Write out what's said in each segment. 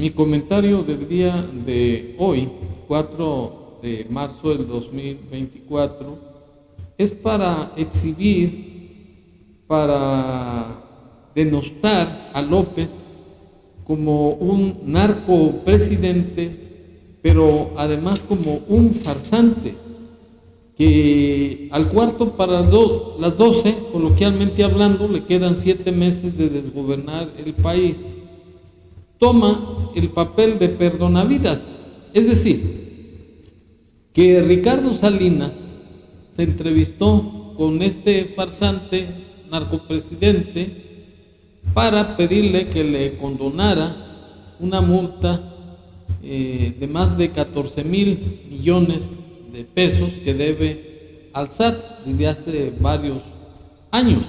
Mi comentario del día de hoy, 4 de marzo del 2024, es para exhibir, para denostar a López como un narcopresidente, pero además como un farsante, que al cuarto para las 12, coloquialmente hablando, le quedan 7 meses de desgobernar el país, toma el papel de perdonavidas. Es decir, que Ricardo Salinas se entrevistó con este farsante narcopresidente para pedirle que le condonara una multa de más de 14,000 millones de pesos que debe al SAT desde hace varios años.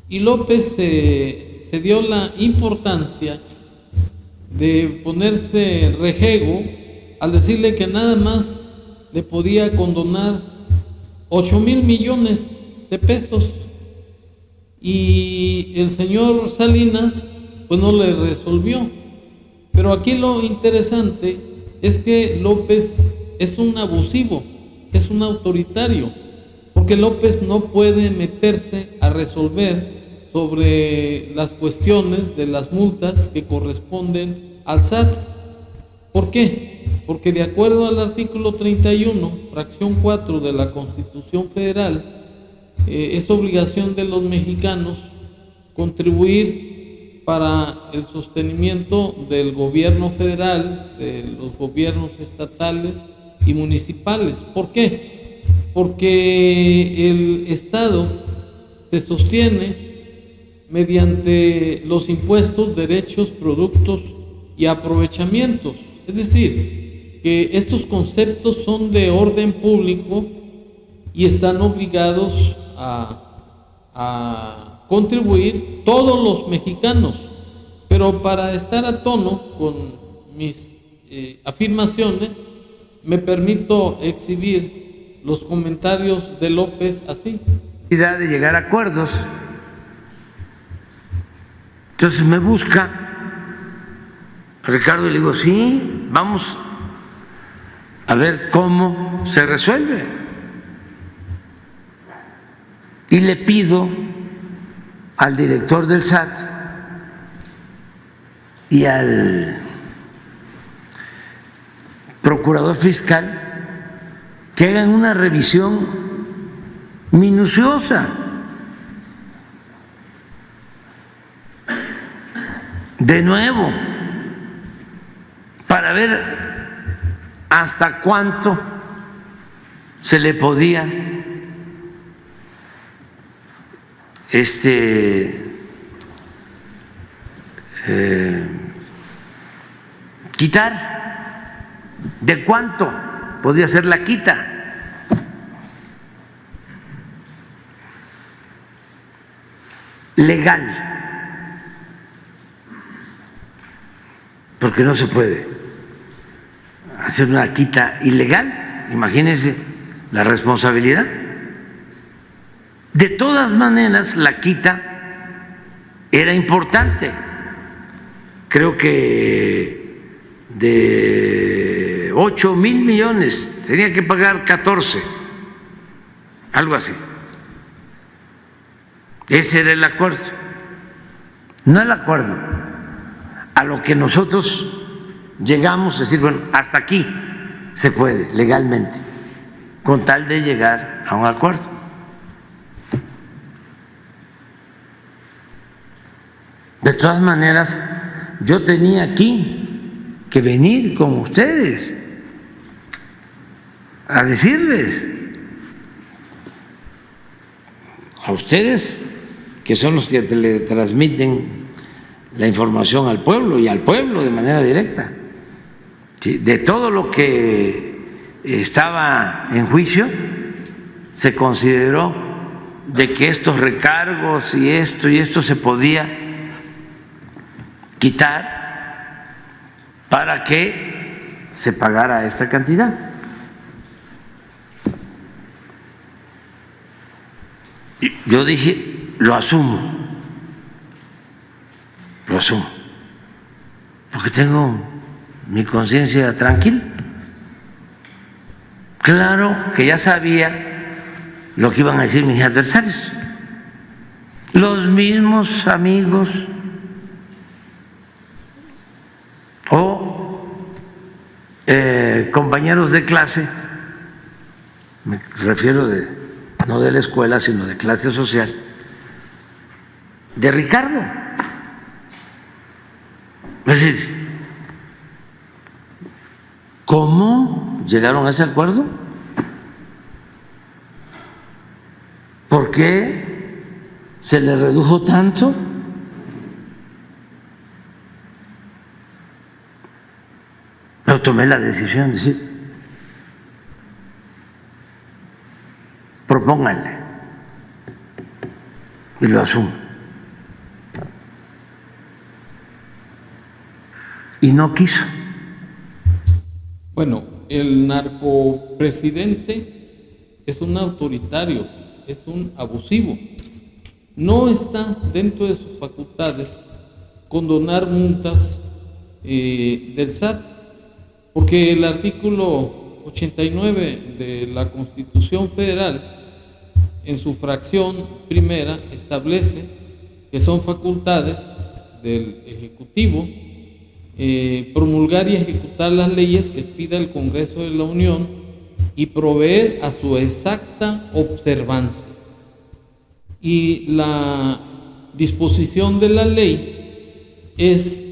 Y López se dio la importancia de ponerse rejego al decirle que nada más le podía condonar 8,000 millones de pesos, y el señor Salinas pues no le resolvió. Pero aquí lo interesante es que López es un abusivo, es un autoritario, porque López no puede meterse a resolver sobre las cuestiones de las multas que corresponden al SAT. ¿Por qué? Porque de acuerdo al artículo 31, fracción 4 de la Constitución Federal, es obligación de los mexicanos contribuir para el sostenimiento del gobierno federal, de los gobiernos estatales y municipales. ¿Por qué? Porque el Estado se sostiene mediante los impuestos, derechos, productos y aprovechamientos. Es decir, que estos conceptos son de orden público y están obligados a contribuir todos los mexicanos. Pero para estar a tono con mis afirmaciones, me permito exhibir los comentarios de López así. De llegar a acuerdos. Entonces me busca Ricardo y le digo, sí, vamos a ver cómo se resuelve. Y le pido al director del SAT y al procurador fiscal que hagan una revisión minuciosa de nuevo para ver hasta cuánto se le podía quitar, de cuánto podía ser la quita. Legal, porque no se puede hacer una quita ilegal, imagínense la responsabilidad. De todas maneras, la quita era importante. Creo que de 8,000 millones tenía que pagar 14, algo así. Ese era el acuerdo. No el acuerdo a lo que nosotros llegamos a decir, bueno, hasta aquí se puede legalmente, con tal de llegar a un acuerdo. De todas maneras, yo tenía aquí que venir con ustedes a decirles, a ustedes que son los que le transmiten la información al pueblo y al pueblo de manera directa, ¿sí? De todo lo que estaba en juicio, se consideró de que estos recargos y esto se podía quitar para que se pagara esta cantidad. Yo dije, lo asumo, porque tengo mi conciencia tranquila. Claro que ya sabía lo que iban a decir mis adversarios, los mismos amigos o compañeros de clase, me refiero no de la escuela, sino de clase social, de Ricardo. Es decir, ¿cómo llegaron a ese acuerdo? ¿Por qué se le redujo tanto? Yo tomé la decisión de decir, propónganle, y lo asumo. Y no quiso. Bueno, el narcopresidente es un autoritario, es un abusivo. No está dentro de sus facultades condonar multas del SAT, porque el artículo 89 de la Constitución Federal, en su fracción primera, establece que son facultades del Ejecutivo promulgar y ejecutar las leyes que pida el Congreso de la Unión y proveer a su exacta observancia. Y la disposición de la ley es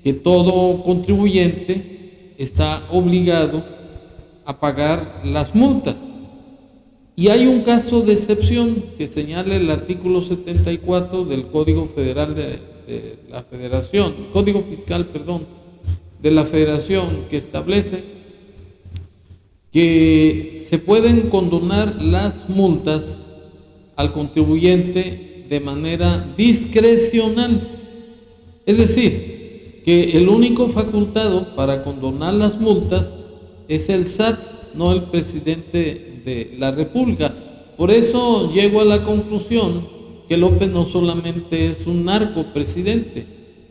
que todo contribuyente está obligado a pagar las multas. Y hay un caso de excepción que señala el artículo 74 del Código Federal de la Federación, Código Fiscal, perdón, de la Federación, que establece que se pueden condonar las multas al contribuyente de manera discrecional. Es decir, que el único facultado para condonar las multas es el SAT, no el presidente de la República. Por eso llego a la conclusión que López no solamente es un narcopresidente,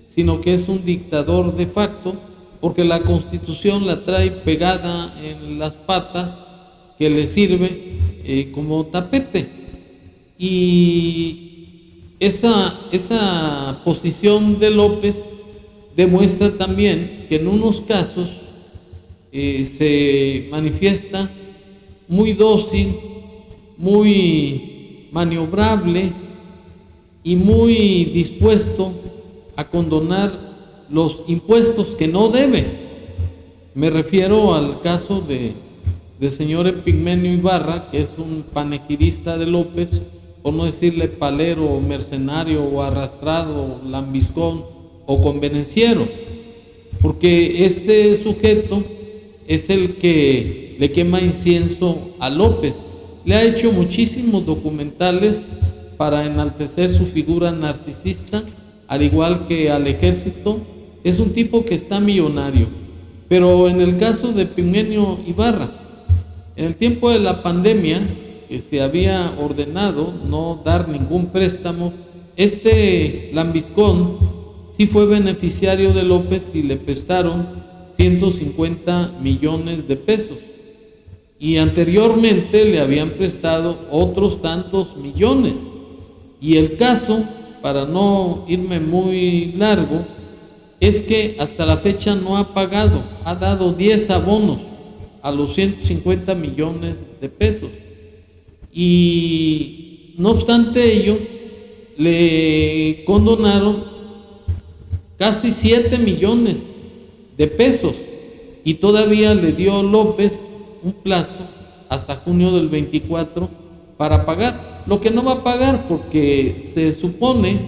sino que es un dictador de facto, porque la Constitución la trae pegada en las patas, que le sirve como tapete. Y esa posición de López demuestra también que en unos casos se manifiesta muy dócil, muy maniobrable y muy dispuesto a condonar los impuestos que no debe. Me refiero al caso del señor Epigmenio Ibarra, que es un panegirista de López, por no decirle palero, mercenario o arrastrado, lambiscón o convenenciero, porque este sujeto es el que le quema incienso a López. Le ha hecho muchísimos documentales para enaltecer su figura narcisista, al igual que al ejército. Es un tipo que está millonario. Pero en el caso de Epigmenio Ibarra, en el tiempo de la pandemia, que se había ordenado no dar ningún préstamo, este lambiscón sí fue beneficiario de López y le prestaron 150 millones de pesos. Y anteriormente le habían prestado otros tantos millones. Y el caso, para no irme muy largo, es que hasta la fecha no ha pagado, ha dado 10 abonos a los 150 millones de pesos. Y no obstante ello, le condonaron casi 7 millones de pesos y todavía le dio López un plazo hasta junio del 24 para pagar, lo que no va a pagar porque se supone,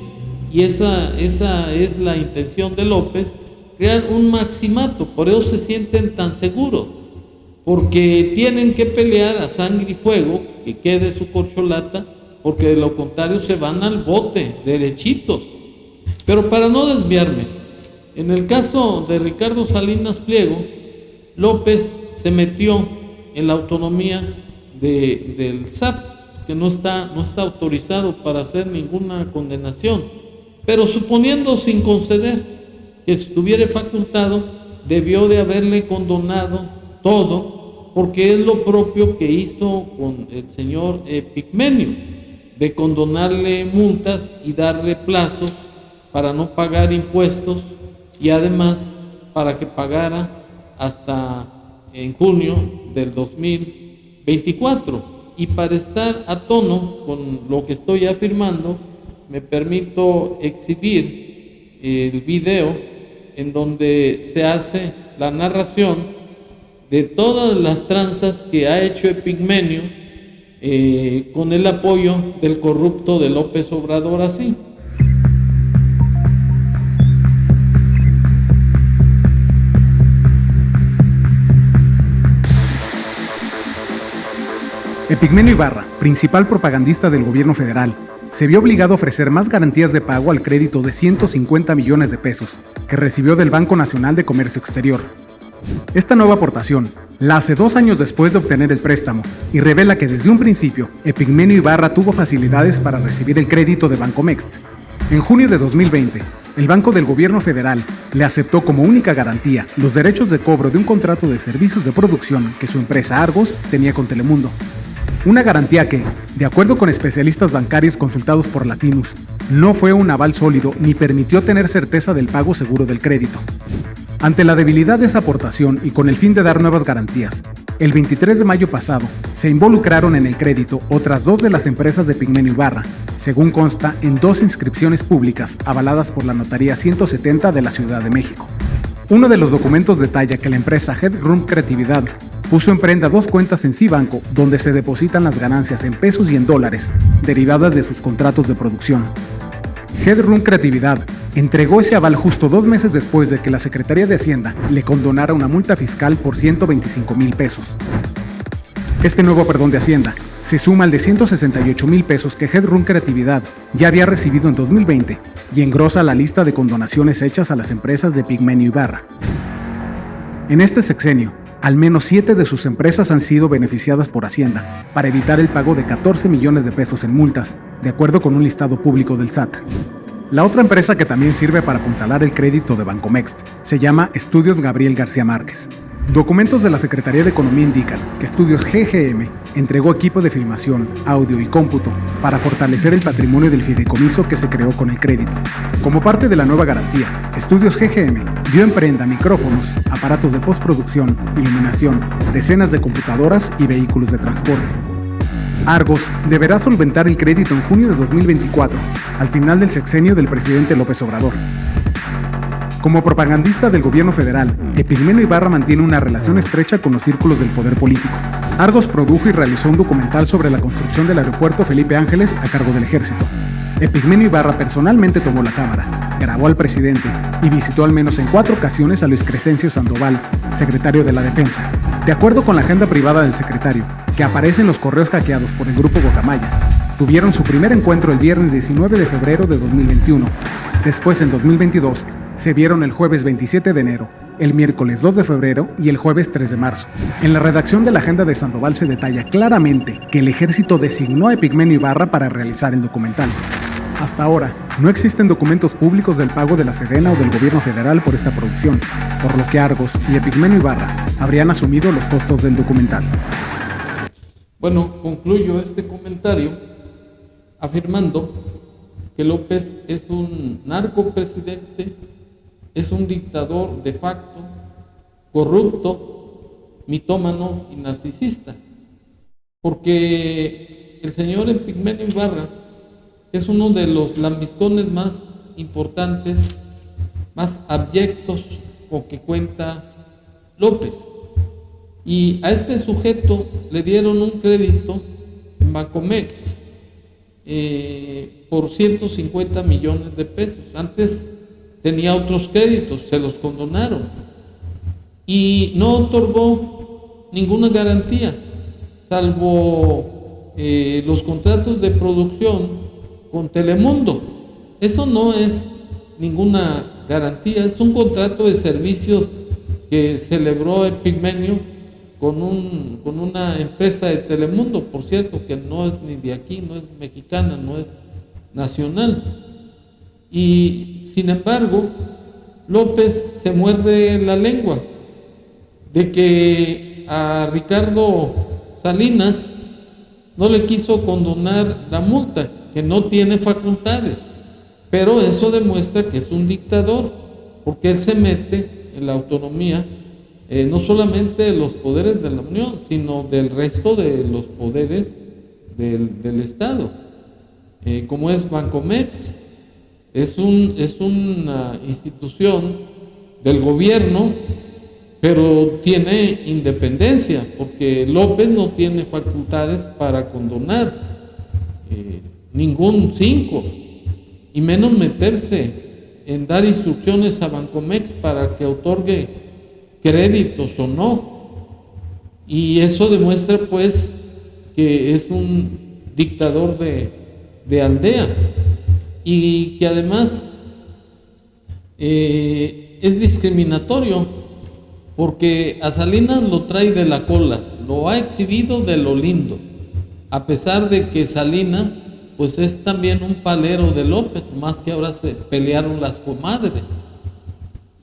y esa es la intención de López, crear un maximato. Por eso se sienten tan seguros, porque tienen que pelear a sangre y fuego que quede su corcholata, porque de lo contrario se van al bote derechitos. Pero para no desviarme, en el caso de Ricardo Salinas Pliego, López se metió en la autonomía del SAT, que no está autorizado para hacer ninguna condenación, pero suponiendo sin conceder, que estuviera facultado, debió de haberle condonado todo, porque es lo propio que hizo con el señor Epigmenio, de condonarle multas y darle plazos para no pagar impuestos, y además para que pagara hasta en junio del 2024. Y para estar a tono con lo que estoy afirmando, me permito exhibir el video en donde se hace la narración de todas las tranzas que ha hecho Epigmenio con el apoyo del corrupto de López Obrador, así. Epigmenio Ibarra, principal propagandista del gobierno federal, se vio obligado a ofrecer más garantías de pago al crédito de 150 millones de pesos que recibió del Banco Nacional de Comercio Exterior. Esta nueva aportación la hace 2 años después de obtener el préstamo y revela que desde un principio Epigmenio Ibarra tuvo facilidades para recibir el crédito de Bancomext. En junio de 2020, el Banco del Gobierno Federal le aceptó como única garantía los derechos de cobro de un contrato de servicios de producción que su empresa Argos tenía con Telemundo. Una garantía que, de acuerdo con especialistas bancarios consultados por Latinus, no fue un aval sólido ni permitió tener certeza del pago seguro del crédito. Ante la debilidad de esa aportación y con el fin de dar nuevas garantías, el 23 de mayo pasado se involucraron en el crédito otras 2 de las empresas de Epigmenio Ibarra, según consta en 2 inscripciones públicas avaladas por la Notaría 170 de la Ciudad de México. Uno de los documentos detalla que la empresa Headroom Creatividad puso en prenda 2 cuentas en Cibanco donde se depositan las ganancias en pesos y en dólares derivadas de sus contratos de producción. Headroom Creatividad entregó ese aval justo 2 meses después de que la Secretaría de Hacienda le condonara una multa fiscal por 125,000 pesos. Este nuevo perdón de Hacienda se suma al de 168,000 pesos que Headroom Creatividad ya había recibido en 2020 y engrosa la lista de condonaciones hechas a las empresas de Epigmenio Ibarra. En este sexenio, al menos 7 de sus empresas han sido beneficiadas por Hacienda para evitar el pago de 14 millones de pesos en multas, de acuerdo con un listado público del SAT. La otra empresa que también sirve para apuntalar el crédito de Bancomext se llama Estudios Gabriel García Márquez. Documentos de la Secretaría de Economía indican que Estudios GGM entregó equipo de filmación, audio y cómputo para fortalecer el patrimonio del fideicomiso que se creó con el crédito. Como parte de la nueva garantía, Estudios GGM dio en prenda micrófonos, aparatos de postproducción, iluminación, decenas de computadoras y vehículos de transporte. Argos deberá solventar el crédito en junio de 2024, al final del sexenio del presidente López Obrador. Como propagandista del gobierno federal, Epigmenio Ibarra mantiene una relación estrecha con los círculos del poder político. Argos produjo y realizó un documental sobre la construcción del aeropuerto Felipe Ángeles a cargo del ejército. Epigmenio Ibarra personalmente tomó la cámara, grabó al presidente y visitó al menos en 4 ocasiones a Luis Crescencio Sandoval, secretario de la Defensa. De acuerdo con la agenda privada del secretario, que aparece en los correos hackeados por el grupo Guacamaya, tuvieron su primer encuentro el viernes 19 de febrero de 2021. Después, en 2022, se vieron el jueves 27 de enero, el miércoles 2 de febrero y el jueves 3 de marzo. En la redacción de la agenda de Sandoval se detalla claramente que el ejército designó a Epigmenio Ibarra para realizar el documental. Hasta ahora, no existen documentos públicos del pago de la Sedena o del gobierno federal por esta producción, por lo que Argos y Epigmenio Ibarra habrían asumido los costos del documental. Bueno, concluyo este comentario afirmando que López es un narcopresidente, es un dictador de facto, corrupto, mitómano y narcisista, porque el señor Epigmenio Ibarra es uno de los lambiscones más importantes, más abyectos con que cuenta López. Y a este sujeto le dieron un crédito en Bancomext por 150 millones de pesos. Antes tenía otros créditos, se los condonaron y no otorgó ninguna garantía, salvo los contratos de producción con Telemundo. Eso no es ninguna garantía, es un contrato de servicios que celebró Epigmenio con una empresa de Telemundo, por cierto, que no es ni de aquí, no es mexicana, no es nacional. Y sin embargo, López se muerde la lengua de que a Ricardo Salinas no le quiso condonar la multa, que no tiene facultades, pero eso demuestra que es un dictador, porque él se mete en la autonomía, no solamente de los poderes de la Unión, sino del resto de los poderes del Estado, como es Bancomex. Es una institución del gobierno, pero tiene independencia, porque López no tiene facultades para condonar ningún 5, y menos meterse en dar instrucciones a Bancomex para que otorgue créditos o no. Y eso demuestra pues que es un dictador de aldea, y que además es discriminatorio, porque a Salinas lo trae de la cola, lo ha exhibido de lo lindo, a pesar de que Salinas pues es también un palero de López, más que ahora se pelearon las comadres.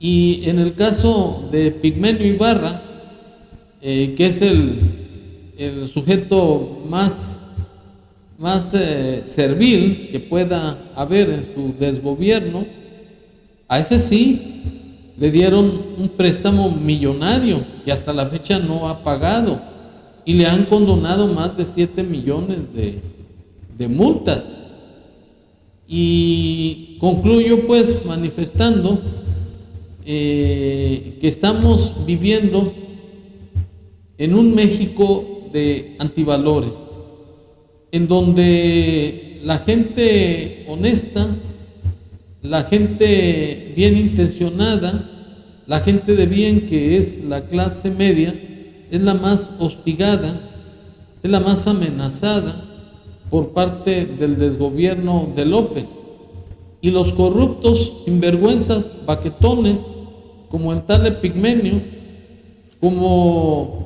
Y en el caso de Pigmenio Ibarra, que es el sujeto más servil que pueda haber en su desgobierno, a ese sí le dieron un préstamo millonario y hasta la fecha no ha pagado, y le han condonado más de 7 millones de multas. Y concluyo pues manifestando que estamos viviendo en un México de antivalores, en donde la gente honesta, la gente bien intencionada, la gente de bien, que es la clase media, es la más hostigada, es la más amenazada por parte del desgobierno de López. Y los corruptos, sinvergüenzas, baquetones, como el tal Epigmenio, como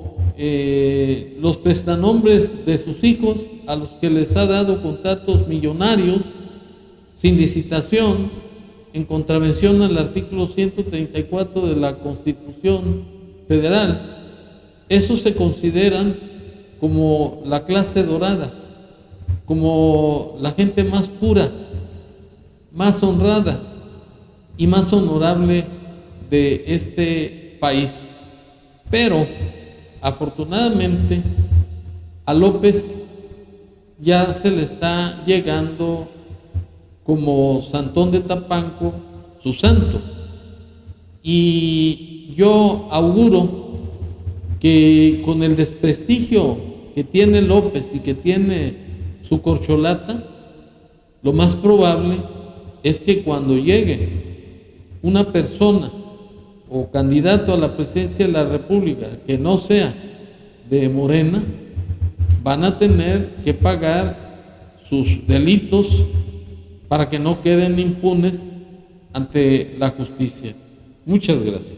los prestanombres de sus hijos, a los que les ha dado contratos millonarios sin licitación, en contravención al artículo 134 de la Constitución Federal, esos se consideran como la clase dorada, como la gente más pura, más honrada y más honorable de este país. Pero afortunadamente a López ya se le está llegando como Santón de Tapanco su santo, y yo auguro que con el desprestigio que tiene López y que tiene su corcholata, lo más probable es que cuando llegue una persona o candidato a la presidencia de la República que no sea de Morena, van a tener que pagar sus delitos para que no queden impunes ante la justicia. Muchas gracias.